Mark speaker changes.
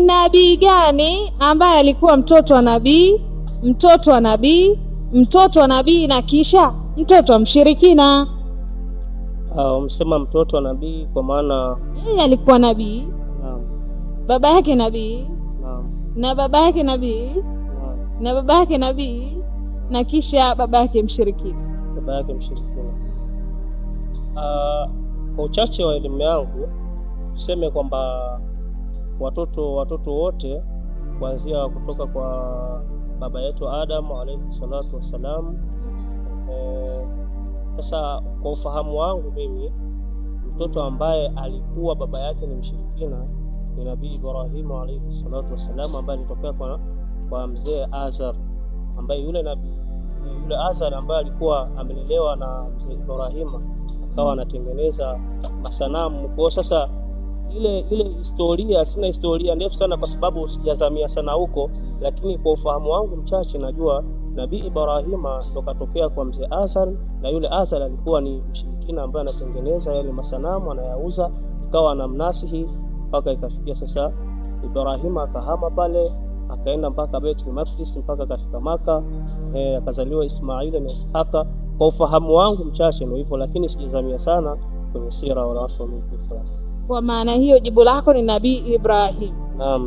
Speaker 1: Nabii gani ambaye alikuwa mtoto wa nabii, mtoto wa nabii, mtoto wa nabii na kisha mtoto wa mshirikina?
Speaker 2: Umesema mtoto wa nabii kwa maana
Speaker 1: yeye alikuwa nabii.
Speaker 2: Naam.
Speaker 1: Baba yake nabii.
Speaker 2: Naam.
Speaker 1: Na baba yake nabii.
Speaker 2: Naam.
Speaker 1: Na baba yake nabii na kisha baba yake mshirikina.
Speaker 2: Baba yake mshirikina. Kwa uchache wa elimu yangu tuseme kwamba watoto wote kuanzia kutoka kwa baba yetu Adam alayhi salatu wassalam. Sasa kwa ufahamu wangu mimi, mtoto ambaye alikuwa baba yake ni mshirikina ni Nabii Ibrahim alayhi salatu wassalam, ambaye alitokea kwa mzee Azar, ambaye yule Azar ambaye alikuwa amelelewa na mzee Ibrahim akawa anatengeneza masanamu. Kwa sasa ile historia, sina historia ndefu sana kwa sababu sijazamia sana huko, lakini kwa ufahamu wangu mchache najua Nabii Ibrahima ndo katokea kwa mzee Azar, na yule Azar alikuwa ni mshirikina ambaye anatengeneza yale masanamu anayauza, ikawa anamnasihi mpaka ikafikia sasa Ibrahima akahama pale akaenda mpaka Baitul Maqdis mpaka kafika Maka, akazaliwa Ismaili na Ishaqa. Kwa ufahamu wangu mchache ndio hivyo, lakini sijazamia sana kwenye sira wala wasomi.
Speaker 1: Kwa maana hiyo jibu lako ni Nabii Ibrahim.
Speaker 2: Naam.